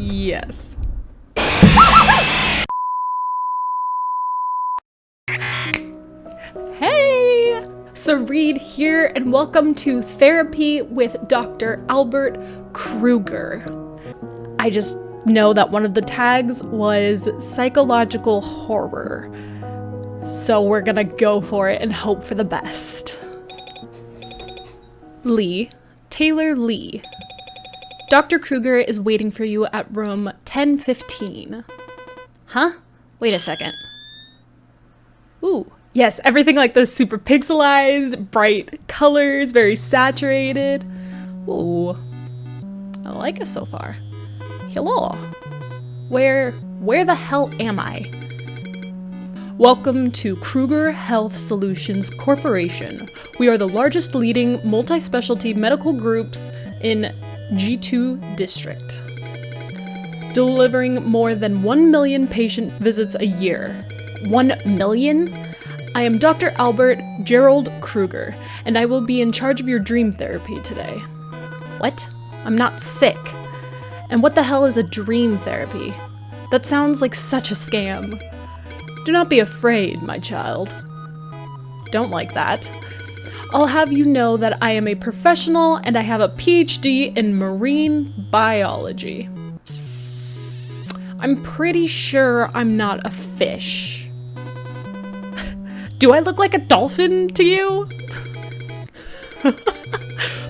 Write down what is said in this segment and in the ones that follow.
Yes. Hey! Sireede here, and welcome to Therapy with Dr. Albert Krueger. I just know that one of the tags was psychological horror, so we're gonna go for it and hope for the best. Lee, Taylor Lee. Dr. Krueger is waiting for you at room 1015. Huh? Wait a second. Ooh, yes, everything like those super pixelized, bright colors, very saturated. Ooh, I like it so far. Hello. Where the hell am I? Welcome to Krueger Health Solutions Corporation. We are the largest leading multi-specialty medical groups in G2 district, delivering more than 1 million patient visits a year. 1 million? I am Dr. Albert Gerald Krueger, and I will be in charge of your dream therapy today. What? I'm not sick. And what the hell is a dream therapy? That sounds like such a scam. Do not be afraid, my child. Don't like that. I'll have you know that I am a professional and I have a PhD in marine biology. I'm pretty sure I'm not a fish. Do I look like a dolphin to you?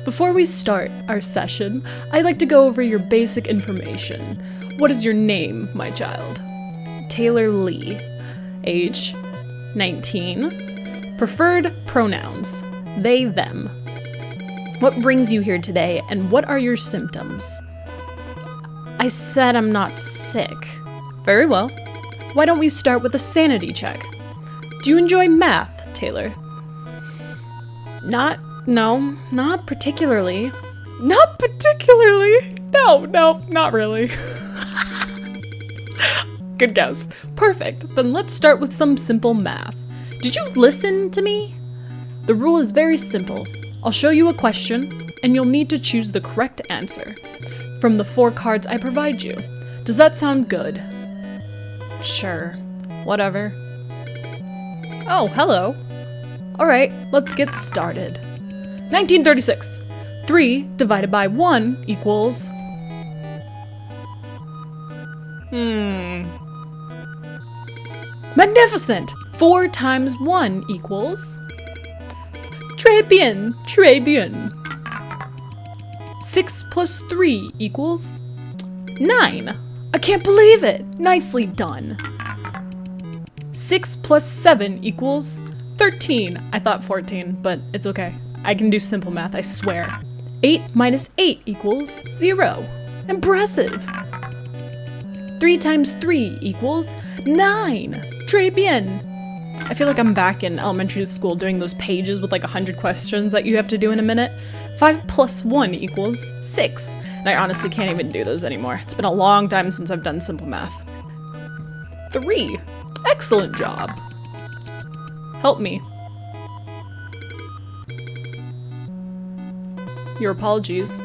Before we start our session, I'd like to go over your basic information. What is your name, my child? Taylor Lee. Age? 19. Preferred pronouns? They, them. What brings you here today, and what are your symptoms? I said I'm not sick. Very well. Why don't we start with a sanity check? Do you enjoy math, Taylor? Not particularly. Not particularly? No, not really. Good guess. Perfect. Then let's start with some simple math. Did you listen to me? The rule is very simple. I'll show you a question, and you'll need to choose the correct answer from the 4 cards I provide you. Does that sound good? Sure. Whatever. Oh, hello. Alright, let's get started. 1936. 3 divided by 1 equals... Magnificent! 4 times 1 equals... Très bien, très bien. 6 plus 3 equals 9. I can't believe it! Nicely done. 6 plus 7 equals 13. I thought 14, but it's okay. I can do simple math, I swear. 8 minus 8 equals 0. Impressive. 3 times 3 equals 9. Très bien. I feel like I'm back in elementary school doing those pages with like 100 questions that you have to do in a minute. 5 plus 1 equals 6. And I honestly can't even do those anymore. It's been a long time since I've done simple math. 3. Excellent job. Help me. Your apologies.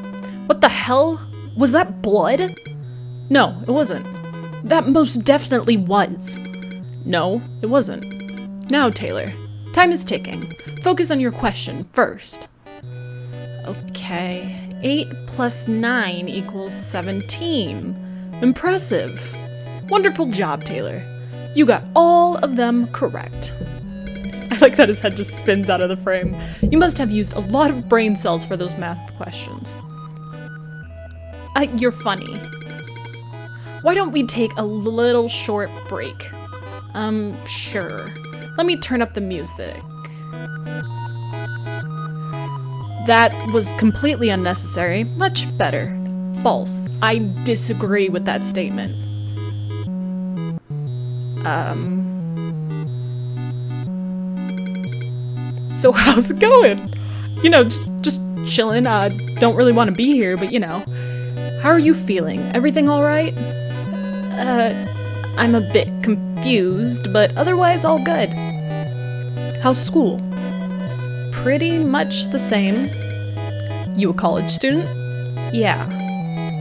What the hell? Was that blood? No, it wasn't. That most definitely was. No, it wasn't. Now, Taylor, time is ticking. Focus on your question first. Okay, 8 plus 9 equals 17. Impressive. Wonderful job, Taylor. You got all of them correct. I like that his head just spins out of the frame. You must have used a lot of brain cells for those math questions. You're funny. Why don't we take a little short break? Sure. Let me turn up the music. That was completely unnecessary. Much better. False. I disagree with that statement. So how's it going? You know, just chilling. Don't really want to be here, but you know. How are you feeling? Everything all right? I'm a bit confused, but otherwise all good. How's school? Pretty much the same. You a college student? Yeah.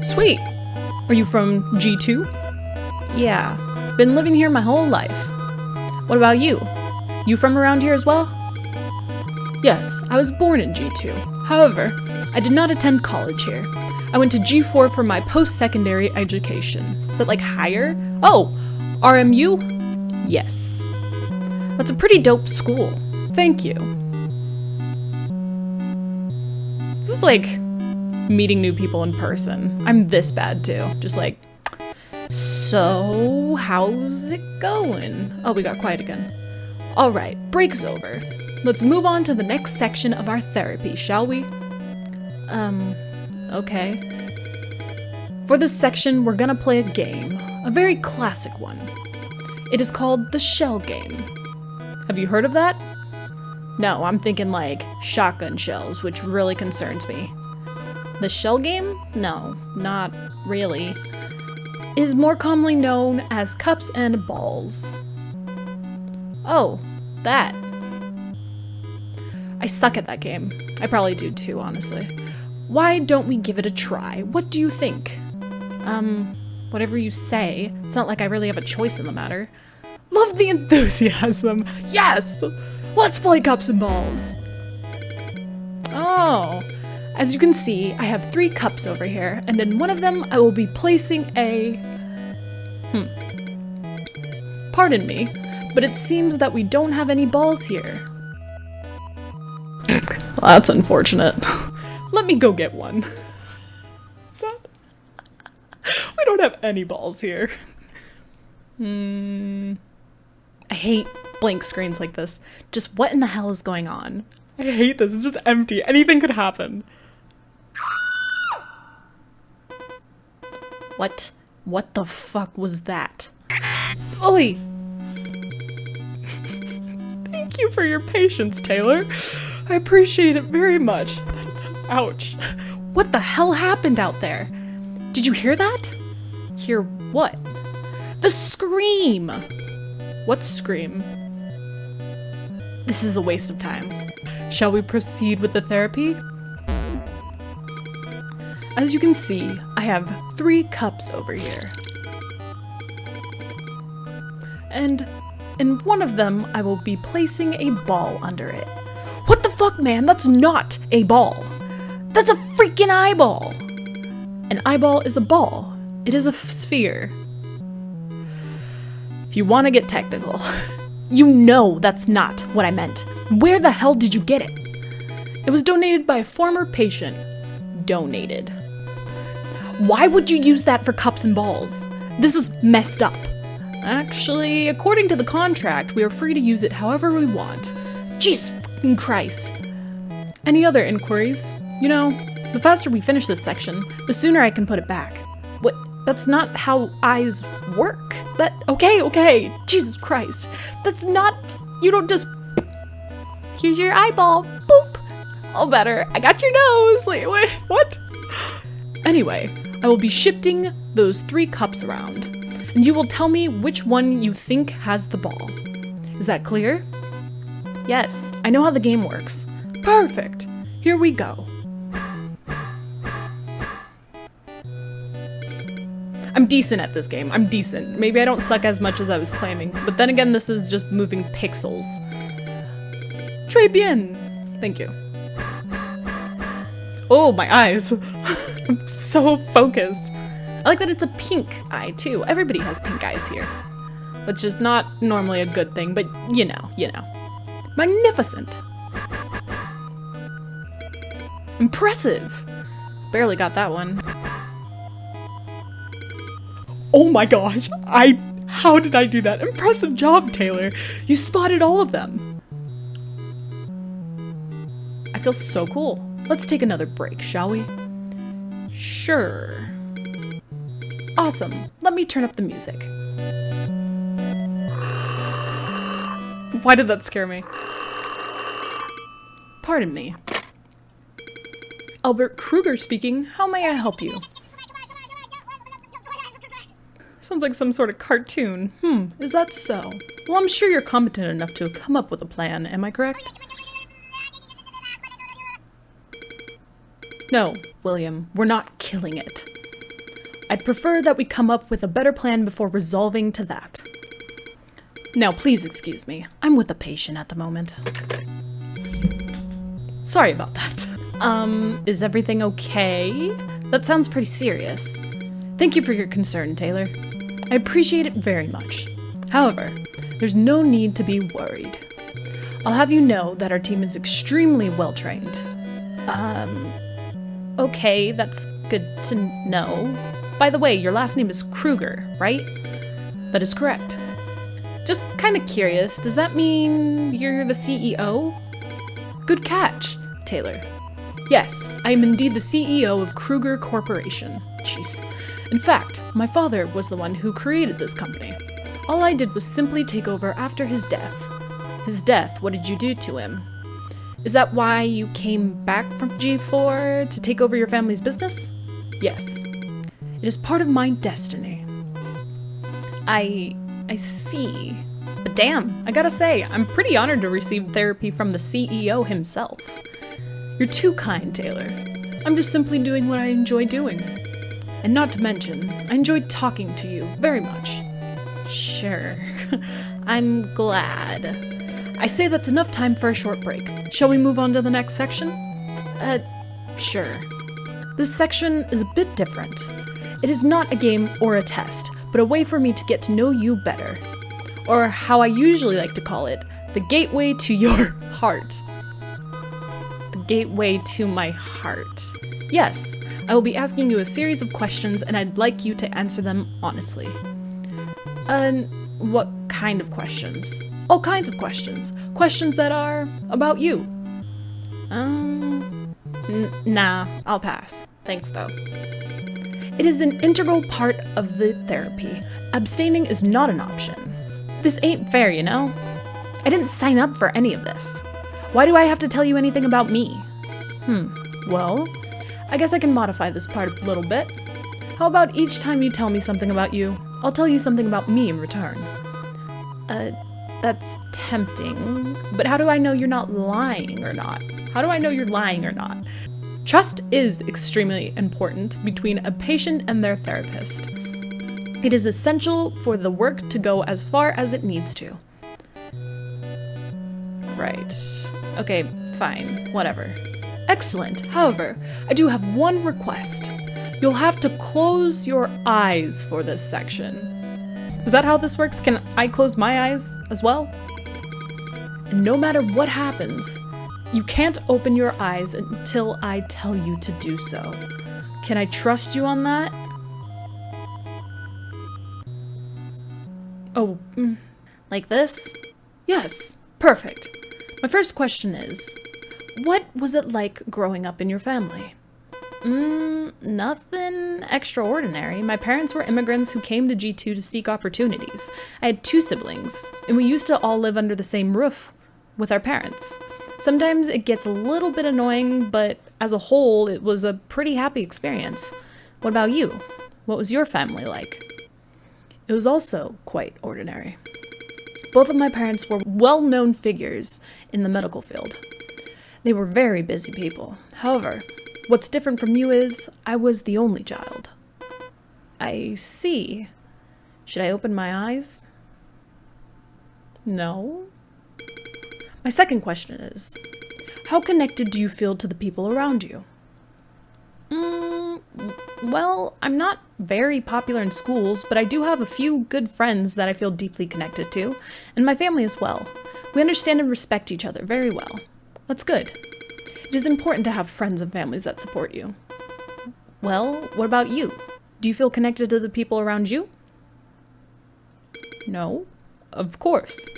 Sweet. Are you from G2? Yeah, been living here my whole life. What about you? You from around here as well? Yes, I was born in G2. However, I did not attend college here. I went to G4 for my post-secondary education. Is that like higher? Oh, RMU? Yes. That's a pretty dope school. Thank you. This is like meeting new people in person. I'm this bad too. Just like, so how's it going? Oh, we got quiet again. All right, break's over. Let's move on to the next section of our therapy, shall we? Okay. For this section, we're gonna play a game, a very classic one. It is called the shell game. Have you heard of that? No, I'm thinking like shotgun shells, which really concerns me. The shell game? No, not really. It is more commonly known as cups and balls. Oh, that. I suck at that game. I probably do too, honestly. Why don't we give it a try? What do you think? Whatever you say. It's not like I really have a choice in the matter. Love the enthusiasm. Yes! Let's play cups and balls. Oh. As you can see, I have 3 cups over here, and in one of them I will be placing a... Pardon me, but it seems that we don't have any balls here. Well, that's unfortunate. Let me go get one. We don't have any balls here. I hate blank screens like this. Just what in the hell is going on? I hate this. It's just empty. Anything could happen. What? What the fuck was that? Oi! Thank you for your patience, Taylor. I appreciate it very much. Ouch. What the hell happened out there? Did you hear that? Hear what? The scream! What scream? This is a waste of time. Shall we proceed with the therapy? As you can see, I have 3 cups over here. And in one of them, I will be placing a ball under it. What the fuck, man? That's not a ball. That's a freaking eyeball. An eyeball is a ball. It is a sphere. If you want to get technical, you know that's not what I meant. Where the hell did you get it? It was donated by a former patient. Donated. Why would you use that for cups and balls? This is messed up. Actually, according to the contract, we are free to use it however we want. Jesus fucking Christ. Any other inquiries? You know, the faster we finish this section, the sooner I can put it back. What? That's not how eyes work. Okay. Jesus Christ. That's not, you don't just, here's your eyeball, boop. All better. I got your nose. Wait, what? Anyway, I will be shifting those 3 cups around, and you will tell me which one you think has the ball. Is that clear? Yes, I know how the game works. Perfect. Here we go. I'm decent at this game. I'm decent. Maybe I don't suck as much as I was claiming, but then again, this is just moving pixels. Très bien. Thank you. Oh, my eyes. I'm so focused. I like that it's a pink eye, too. Everybody has pink eyes here. Which is not normally a good thing, but you know. Magnificent. Impressive. Barely got that one. Oh my gosh, how did I do that? Impressive job, Taylor. You spotted all of them. I feel so cool. Let's take another break, shall we? Sure. Awesome. Let me turn up the music. Why did that scare me? Pardon me. Albert Krueger speaking. How may I help you? Sounds like some sort of cartoon. Is that so? Well, I'm sure you're competent enough to come up with a plan, am I correct? No, William, we're not killing it. I'd prefer that we come up with a better plan before resolving to that. Now, please excuse me. I'm with a patient at the moment. Sorry about that. Is everything okay? That sounds pretty serious. Thank you for your concern, Taylor. I appreciate it very much. However, there's no need to be worried. I'll have you know that our team is extremely well-trained. Okay, that's good to know. By the way, your last name is Krueger, right? That is correct. Just kind of curious, does that mean you're the CEO? Good catch, Taylor. Yes, I am indeed the CEO of Krueger Corporation. Jeez. In fact, my father was the one who created this company. All I did was simply take over after his death. His death, what did you do to him? Is that why you came back from G4 to take over your family's business? Yes. It is part of my destiny. I see. But damn, I gotta say, I'm pretty honored to receive therapy from the CEO himself. You're too kind, Taylor. I'm just simply doing what I enjoy doing. And not to mention, I enjoyed talking to you very much. Sure. I'm glad. I say that's enough time for a short break. Shall we move on to the next section? Sure. This section is a bit different. It is not a game or a test, but a way for me to get to know you better. Or how I usually like to call it, the gateway to your heart. The gateway to my heart. Yes, I will be asking you a series of questions and I'd like you to answer them honestly. What kind of questions? All kinds of questions. Questions that are about you. Nah, I'll pass. Thanks though. It is an integral part of the therapy. Abstaining is not an option. This ain't fair, you know? I didn't sign up for any of this. Why do I have to tell you anything about me? Well, I guess I can modify this part a little bit. How about each time you tell me something about you, I'll tell you something about me in return. That's tempting, but how do I know you're not lying or not? How do I know you're lying or not? Trust is extremely important between a patient and their therapist. It is essential for the work to go as far as it needs to. Right. Okay, fine. Whatever. Excellent. However, I do have one request. You'll have to close your eyes for this section. Is that how this works? Can I close my eyes as well? And no matter what happens, you can't open your eyes until I tell you to do so. Can I trust you on that? Oh, like this? Yes, perfect. My first question is, what was it like growing up in your family? Nothing extraordinary. My parents were immigrants who came to G2 to seek opportunities. I had 2 siblings, and we used to all live under the same roof with our parents. Sometimes it gets a little bit annoying, but as a whole, it was a pretty happy experience. What about you? What was your family like? It was also quite ordinary. Both of my parents were well-known figures in the medical field. They were very busy people. However, what's different from you is I was the only child. I see. Should I open my eyes? No. My second question is, how connected do you feel to the people around you? Well, I'm not very popular in schools, but I do have a few good friends that I feel deeply connected to, and my family as well. We understand and respect each other very well. That's good. It is important to have friends and families that support you. Well, what about you? Do you feel connected to the people around you? No, of course.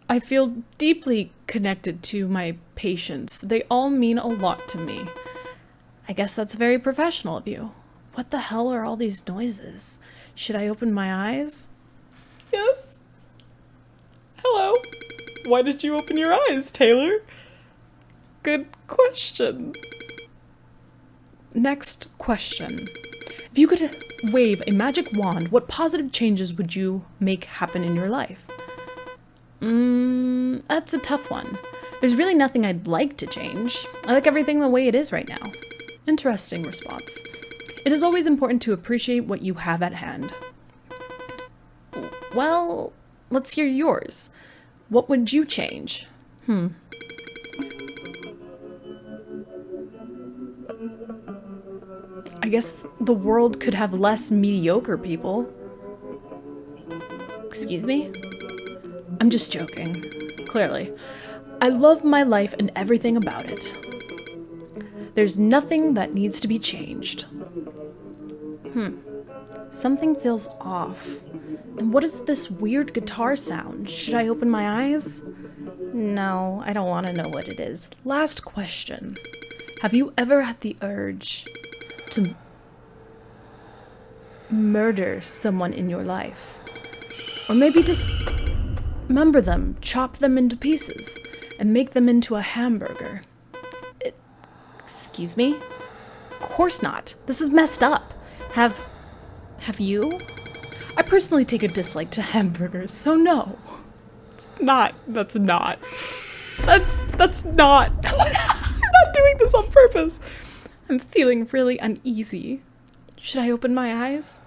I feel deeply connected to my patients. They all mean a lot to me. I guess that's very professional of you. What the hell are all these noises? Should I open my eyes? Yes. Hello. Why did you open your eyes, Taylor? Good question. Next question. If you could wave a magic wand, what positive changes would you make happen in your life? That's a tough one. There's really nothing I'd like to change. I like everything the way it is right now. Interesting response. It is always important to appreciate what you have at hand. Well, let's hear yours. What would you change? I guess the world could have less mediocre people. Excuse me? I'm just joking. Clearly. I love my life and everything about it. There's nothing that needs to be changed. Something feels off. And what is this weird guitar sound? Should I open my eyes? No, I don't want to know what it is. Last question. Have you ever had the urge to murder someone in your life? Or maybe dismember them, chop them into pieces, and make them into a hamburger? Excuse me? Of course not. This is messed up. Have you? I personally take a dislike to hamburgers, so no. That's not. I'm not doing this on purpose. I'm feeling really uneasy. Should I open my eyes?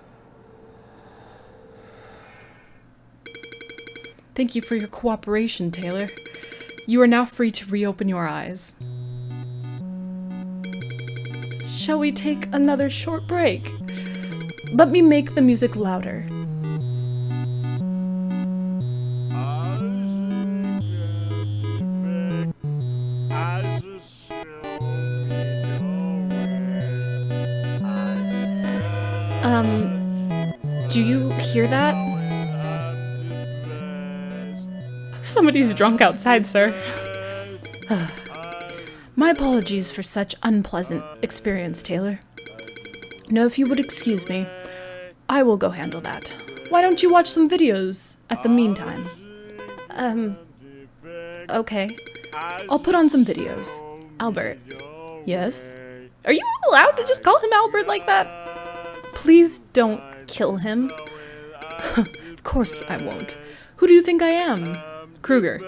Thank you for your cooperation, Taylor. You are now free to reopen your eyes. Shall we take another short break? Let me make the music louder. Do you hear that? Somebody's drunk outside, sir. My apologies for such unpleasant experience, Taylor. Now, if you would excuse me, I will go handle that. Why don't you watch some videos at the meantime? Okay. I'll put on some videos. Albert. Yes? Are you allowed to just call him Albert like that? Please don't kill him. Of course I won't. Who do you think I am? Krueger.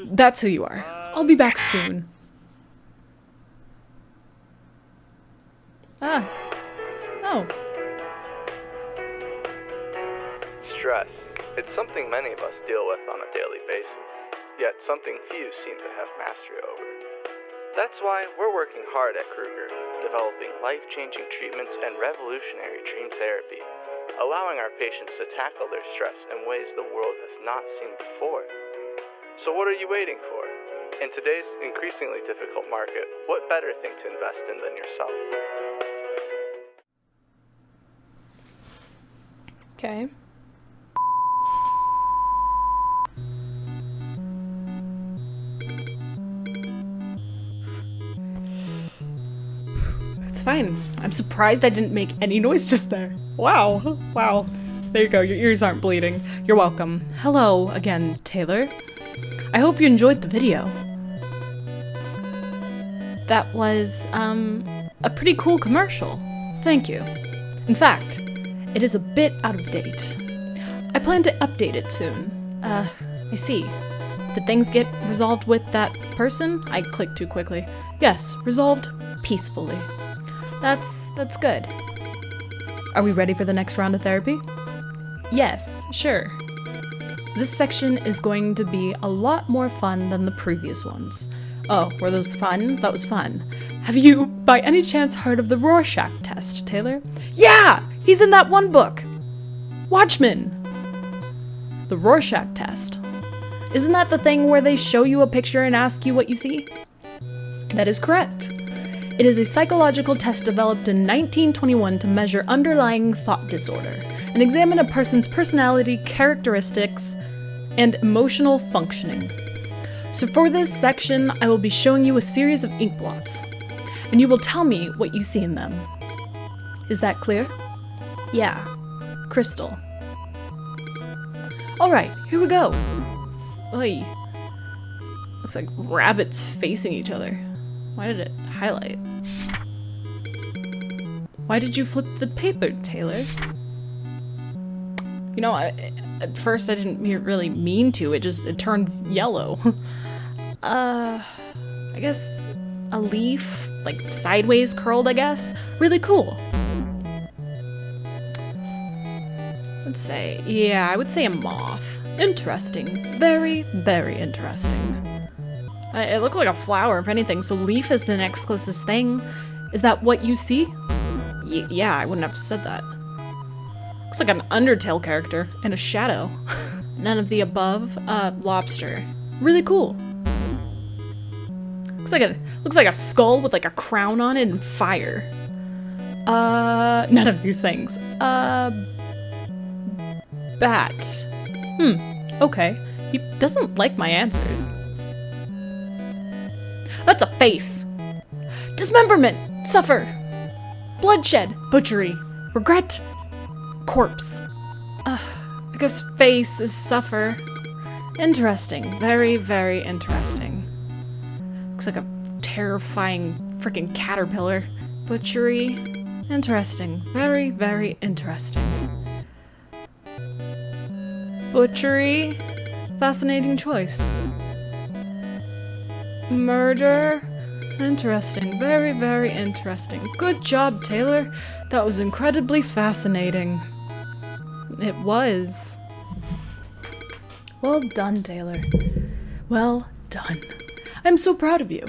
That's who you are. I'll be back soon. Ah. Oh. Stress. It's something many of us deal with on a daily basis, yet something few seem to have mastery over. That's why we're working hard at Krueger, developing life-changing treatments and revolutionary dream therapy, allowing our patients to tackle their stress in ways the world has not seen before. So what are you waiting for? In today's increasingly difficult market, what better thing to invest in than yourself? Okay. It's fine. I'm surprised I didn't make any noise just there. Wow. Wow. There you go. Your ears aren't bleeding. You're welcome. Hello again, Taylor. I hope you enjoyed the video. That was, a pretty cool commercial. Thank you. In fact, it is a bit out of date. I plan to update it soon. I see. Did things get resolved with that person? I clicked too quickly. Yes, resolved peacefully. That's good. Are we ready for the next round of therapy? Yes, sure. This section is going to be a lot more fun than the previous ones. Oh, were those fun? That was fun. Have you, by any chance, heard of the Rorschach test, Taylor? Yeah! He's in that one book! Watchmen! The Rorschach test. Isn't that the thing where they show you a picture and ask you what you see? That is correct. It is a psychological test developed in 1921 to measure underlying thought disorder and examine a person's personality, characteristics, and emotional functioning. So for this section, I will be showing you a series of ink blots, and you will tell me what you see in them. Is that clear? Yeah. Crystal. Alright, here we go. Oy. Looks like rabbits facing each other. Why did it highlight? Why did you flip the paper, Taylor? You know, at first I didn't really mean to, it turns yellow. I guess a leaf, like sideways curled, I guess. Really cool. Let's say, yeah, I would say a moth. Interesting. Very, very interesting. It looks like a flower, if anything, so leaf is the next closest thing. Is that what you see? Yeah, I wouldn't have said that. Looks like an Undertale character and a shadow. None of the above. Lobster. Really cool. Looks like a skull with like a crown on it and fire. None of these things. Bat. Okay. He doesn't like my answers. That's a face. Dismemberment. Suffer. Bloodshed. Butchery. Regret. Corpse. I guess face is suffer. Interesting. Very, very interesting. Looks like a terrifying freaking caterpillar. Butchery. Interesting. Very, very interesting. Butchery. Fascinating choice. Murder. Interesting. Very, very interesting. Good job, Taylor. That was incredibly fascinating. It was. Well done, Taylor. Well done. I'm so proud of you.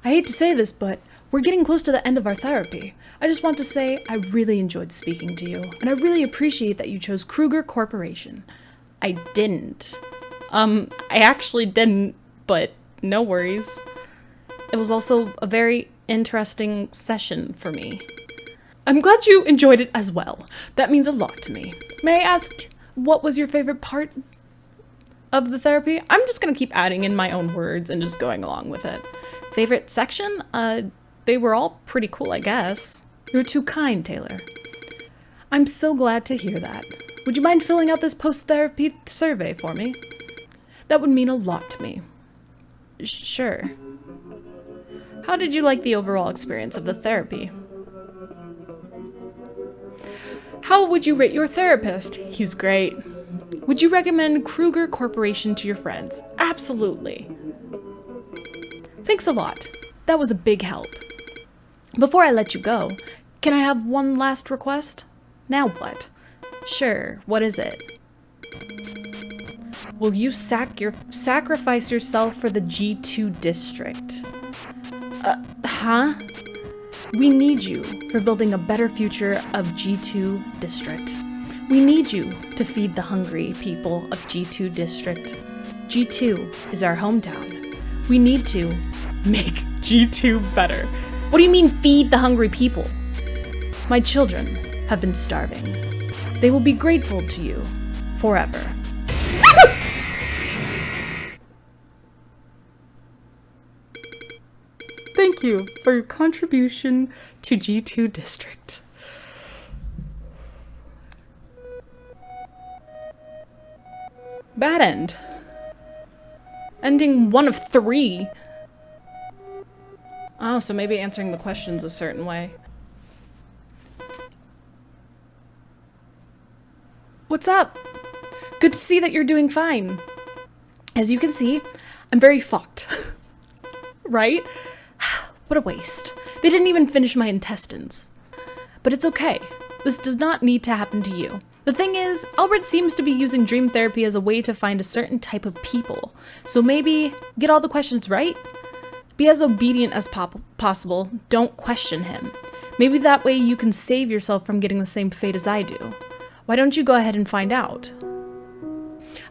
I hate to say this, but we're getting close to the end of our therapy. I just want to say I really enjoyed speaking to you, and I really appreciate that you chose Krueger Corporation. I didn't. I actually didn't, but no worries. It was also a very interesting session for me. I'm glad you enjoyed it as well. That means a lot to me. May I ask, what was your favorite part of the therapy? I'm just gonna keep adding in my own words and just going along with it. Favorite section? They were all pretty cool, I guess. You're too kind, Taylor. I'm so glad to hear that. Would you mind filling out this post-therapy survey for me? That would mean a lot to me. Sure. How did you like the overall experience of the therapy? How would you rate your therapist? He was great. Would you recommend Krueger Corporation to your friends? Absolutely. Thanks a lot. That was a big help. Before I let you go, can I have one last request? Now what? Sure, what is it? Will you sacrifice yourself for the G2 district? Huh? We need you for building a better future of G2 district. We need you to feed the hungry people of G2 district. G2 is our hometown. We need to make G2 better. What do you mean feed the hungry people? My children have been starving. They will be grateful to you forever. Thank you for your contribution to G2 District. Bad end. Ending 1 of 3. Oh, so maybe answering the questions a certain way. What's up? Good to see that you're doing fine. As you can see, I'm very fucked. Right? What a waste. They didn't even finish my intestines. But it's okay. This does not need to happen to you. The thing is, Albert seems to be using dream therapy as a way to find a certain type of people. So maybe get all the questions right? Be as obedient as possible. Don't question him. Maybe that way you can save yourself from getting the same fate as I do. Why don't you go ahead and find out?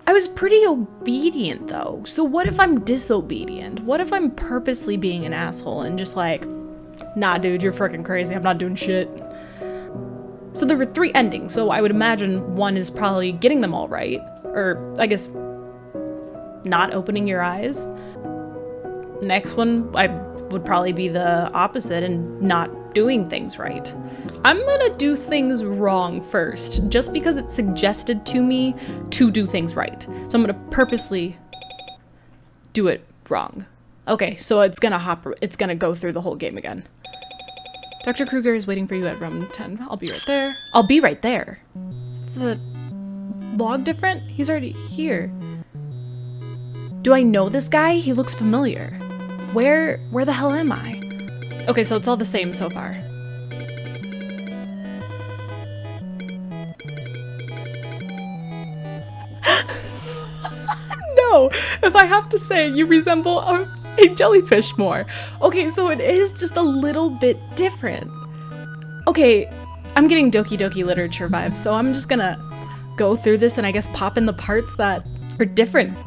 I was pretty obedient though, so what if I'm disobedient? What if I'm purposely being an asshole and just like, nah dude, you're freaking crazy, I'm not doing shit. So there were 3 endings, so I would imagine one is probably getting them all right, or I guess not opening your eyes. Next one would probably be the opposite and not doing things right. I'm gonna do things wrong first, just because it's suggested to me to do things right. So I'm gonna purposely do it wrong. Okay, so it's gonna go through the whole game again. Dr. Krueger is waiting for you at room 10. I'll be right there. I'll be right there. Is the log different? He's already here. Do I know this guy? He looks familiar. Where the hell am I? Okay, so it's all the same so far. No, if I have to say, you resemble a jellyfish more. Okay, so it is just a little bit different. Okay, I'm getting Doki Doki literature vibes, so I'm just gonna go through this and I guess pop in the parts that are different.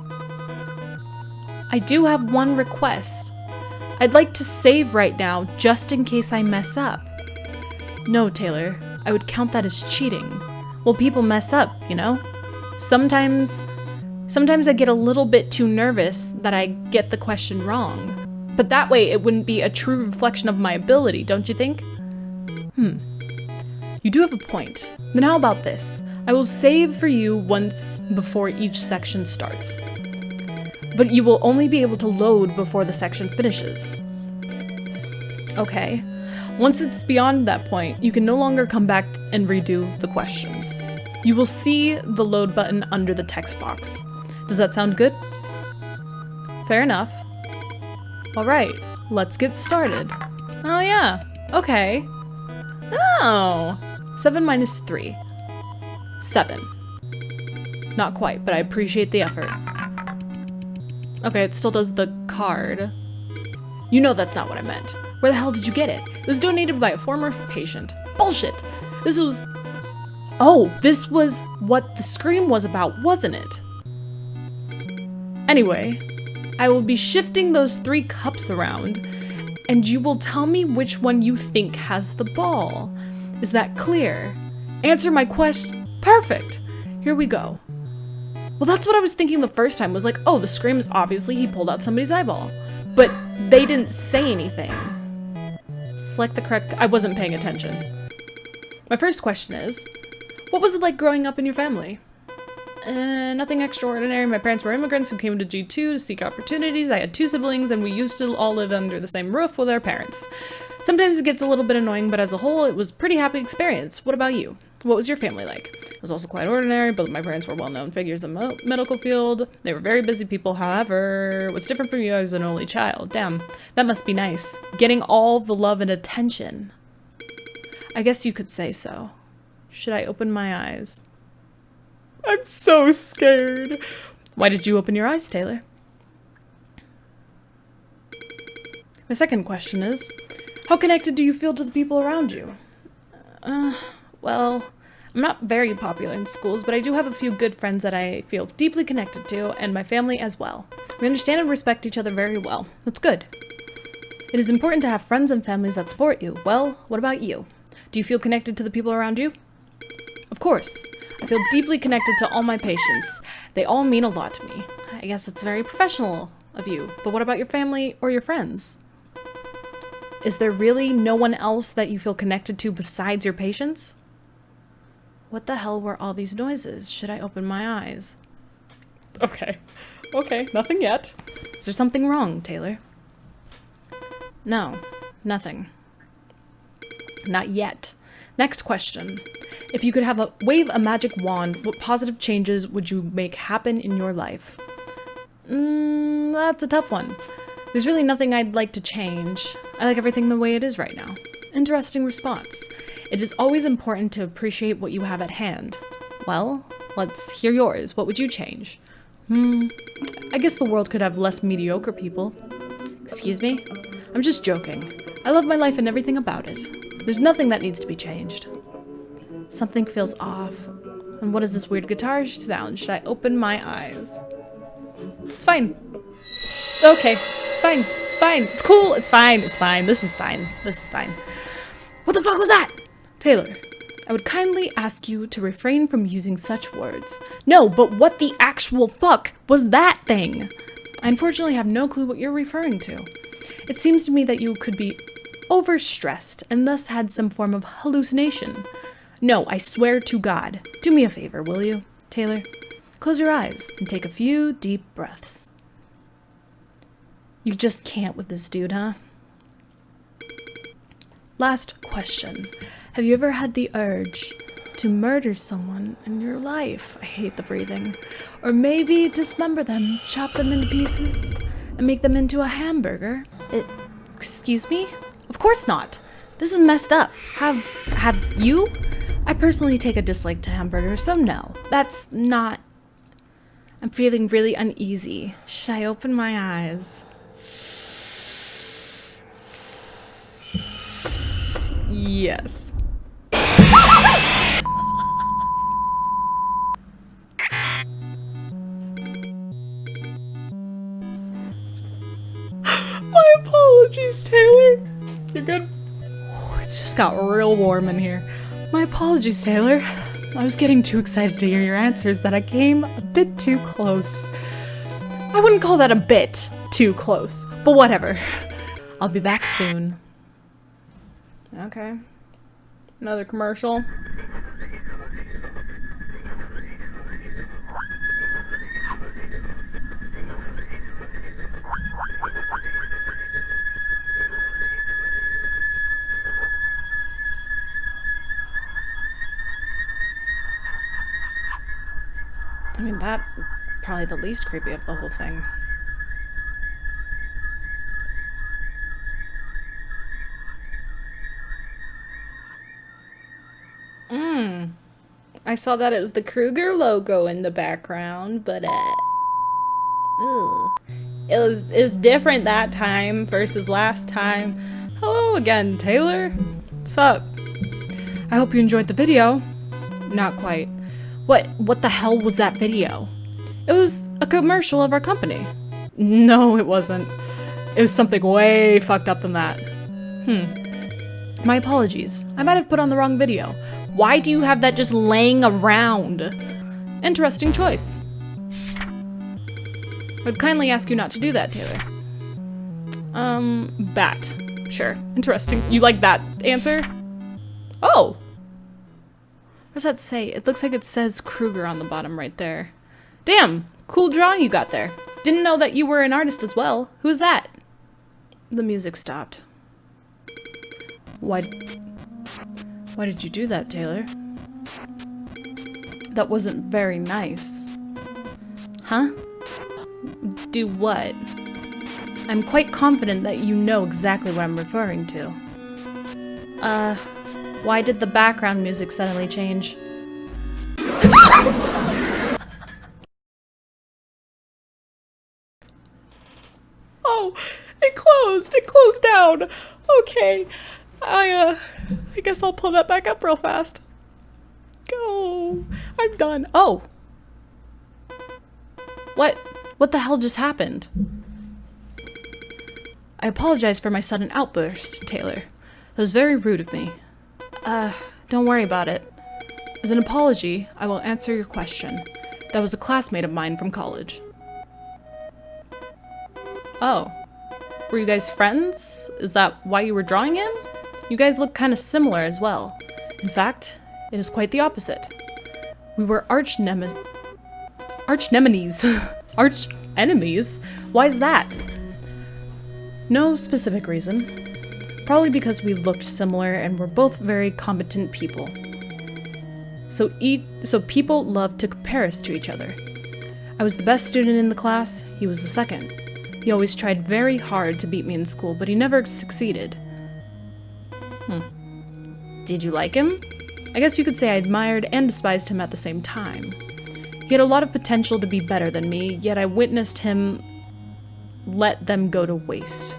I do have one request. I'd like to save right now, just in case I mess up. No, Taylor, I would count that as cheating. Well, people mess up, you know? Sometimes I get a little bit too nervous that I get the question wrong. But that way it wouldn't be a true reflection of my ability, don't you think? You do have a point. Then how about this? I will save for you once before each section starts. But you will only be able to load before the section finishes. Okay. Once it's beyond that point, you can no longer come back and redo the questions. You will see the load button under the text box. Does that sound good? Fair enough. Alright, let's get started. Oh yeah, okay. Oh! 7 minus 3. 7. Not quite, but I appreciate the effort. Okay, it still does the card. You know that's not what I meant. Where the hell did you get it? It was donated by a former patient. Bullshit! This was... Oh, this was what the scream was about, wasn't it? Anyway, I will be shifting those 3 cups around, and you will tell me which one you think has the ball. Is that clear? Answer my question. Perfect! Here we go. Well, that's what I was thinking the first time, was like, oh, the scream is obviously he pulled out somebody's eyeball. But they didn't say anything. Select the correct... I wasn't paying attention. My first question is, what was it like growing up in your family? Nothing extraordinary. My parents were immigrants who came to G2 to seek opportunities. I had 2 siblings, and we used to all live under the same roof with our parents. Sometimes it gets a little bit annoying, but as a whole, it was a pretty happy experience. What about you? What was your family like? It was also quite ordinary, but my parents were well-known figures in the medical field. They were very busy people, however. What's different from you, I was an only child. Damn, that must be nice. Getting all the love and attention. I guess you could say so. Should I open my eyes? I'm so scared. Why did you open your eyes, Taylor? My second question is, how connected do you feel to the people around you? Well, I'm not very popular in schools, but I do have a few good friends that I feel deeply connected to, and my family as well. We understand and respect each other very well. That's good. It is important to have friends and families that support you. Well, what about you? Do you feel connected to the people around you? Of course. I feel deeply connected to all my patients. They all mean a lot to me. I guess it's very professional of you, but what about your family or your friends? Is there really no one else that you feel connected to besides your patients? What the hell were all these noises? Should I open my eyes? Okay, nothing yet. Is there something wrong, Taylor? No, nothing. Not yet. Next question. If you could wave a magic wand, what positive changes would you make happen in your life? That's a tough one. There's really nothing I'd like to change. I like everything the way it is right now. Interesting response. It is always important to appreciate what you have at hand. Well, let's hear yours. What would you change? I guess the world could have less mediocre people. Excuse me? I'm just joking. I love my life and everything about it. There's nothing that needs to be changed. Something feels off. And what is this weird guitar sound? Should I open my eyes? It's fine. Okay, it's fine. It's fine. It's cool. It's fine. It's fine. This is fine. This is fine. What the fuck was that? Taylor, I would kindly ask you to refrain from using such words. No, but what the actual fuck was that thing? I unfortunately have no clue what you're referring to. It seems to me that you could be overstressed and thus had some form of hallucination. No, I swear to God. Do me a favor, will you, Taylor? Close your eyes and take a few deep breaths. You just can't with this dude, huh? Last question. Have you ever had the urge to murder someone in your life? I hate the breathing. Or maybe dismember them, chop them into pieces, and make them into a hamburger? Excuse me? Of course not. This is messed up. Have you? I personally take a dislike to hamburgers, so no. That's not... I'm feeling really uneasy. Should I open my eyes? Yes. My apologies, Taylor. You're good? Oh, it's just got real warm in here. My apologies, Taylor. I was getting too excited to hear your answers that I came a bit too close. I wouldn't call that a bit too close, but whatever. I'll be back soon. Okay. Another commercial. I mean, that probably the least creepy of the whole thing. I saw that it was the Krueger logo in the background, but it's different that time versus last time. Hello again, Taylor. What's up? I hope you enjoyed the video. Not quite. What the hell was that video? It was a commercial of our company. No, it wasn't. It was something way fucked up than that. My apologies. I might have put on the wrong video. Why do you have that just laying around? Interesting choice. I'd kindly ask you not to do that, Taylor. Bat. Sure. Interesting. You like that answer? Oh! What does that say? It looks like it says Krueger on the bottom right there. Damn! Cool drawing you got there. Didn't know that you were an artist as well. Who's that? The music stopped. Why did you do that, Taylor? That wasn't very nice. Huh? Do what? I'm quite confident that you know exactly what I'm referring to. Why did the background music suddenly change? Oh, it closed. It closed down. Okay. I guess I'll pull that back up real fast. Go. I'm done. Oh. What the hell just happened? I apologize for my sudden outburst, Taylor. That was very rude of me. Don't worry about it. As an apology, I will answer your question. That was a classmate of mine from college. Oh. Were you guys friends? Is that why you were drawing him? You guys look kind of similar as well. In fact, it is quite the opposite. We were arch enemies. Arch enemies? Why is that? No specific reason. Probably because we looked similar and were both very competent people. So people loved to compare us to each other. I was the best student in the class, he was the second. He always tried very hard to beat me in school, but he never succeeded. Did you like him? I guess you could say I admired and despised him at the same time. He had a lot of potential to be better than me, yet I witnessed him let them go to waste.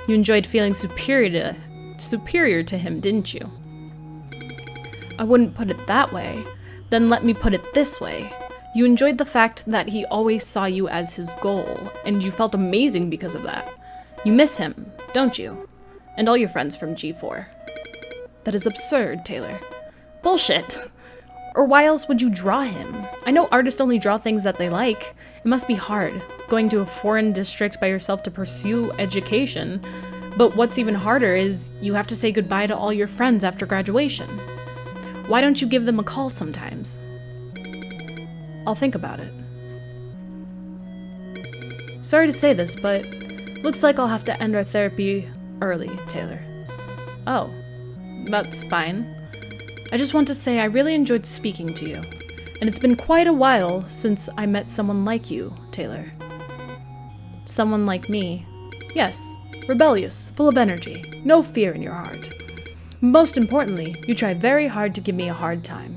You enjoyed feeling superior to him, didn't you? I wouldn't put it that way. Then let me put it this way. You enjoyed the fact that he always saw you as his goal, and you felt amazing because of that. You miss him, don't you? And all your friends from G4. That is absurd, Taylor. Bullshit! Or why else would you draw him? I know artists only draw things that they like. It must be hard, going to a foreign district by yourself to pursue education. But what's even harder is you have to say goodbye to all your friends after graduation. Why don't you give them a call sometimes? I'll think about it. Sorry to say this, but looks like I'll have to end our therapy early, Taylor. Oh, that's fine. I just want to say I really enjoyed speaking to you, and it's been quite a while since I met someone like you, Taylor. Someone like me. Yes, rebellious, full of energy, no fear in your heart. Most importantly, you try very hard to give me a hard time.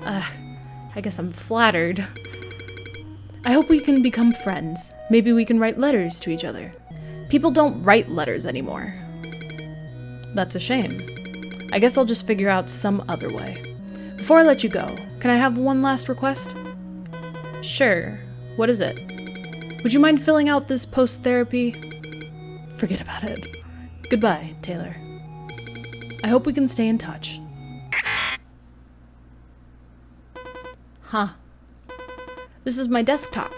I guess I'm flattered. I hope we can become friends. Maybe we can write letters to each other. People don't write letters anymore. That's a shame. I guess I'll just figure out some other way. Before I let you go, can I have one last request? Sure. What is it? Would you mind filling out this post-therapy? Forget about it. Goodbye, Taylor. I hope we can stay in touch. Huh. This is my desktop.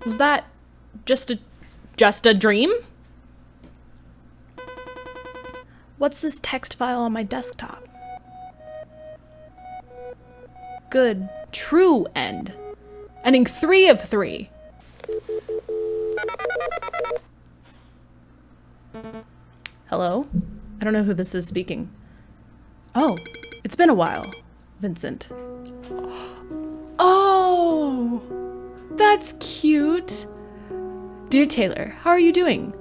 Was that just a dream? What's this text file on my desktop? Good. True end. Ending 3 of 3. Hello? I don't know who this is speaking. Oh, it's been a while. Vincent. Oh, that's cute. Dear Taylor, how are you doing?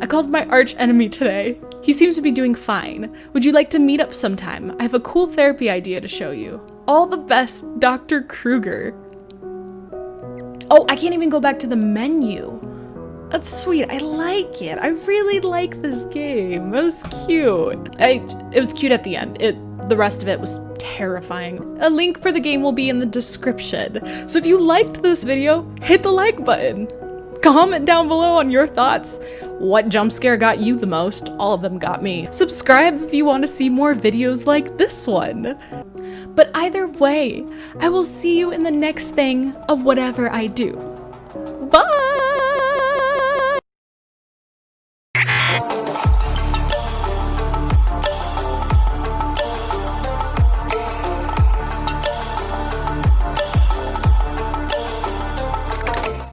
I called my arch enemy today. He seems to be doing fine. Would you like to meet up sometime? I have a cool therapy idea to show you. All the best, Dr. Krueger. Oh, I can't even go back to the menu. That's sweet. I like it. I really like this game. It was cute. It was cute at the end. The rest of it was terrifying. A link for the game will be in the description. So if you liked this video, hit the like button. Comment down below on your thoughts. What jump scare got you the most? All of them got me. Subscribe if you want to see more videos like this one. But either way, I will see you in the next thing of whatever I do.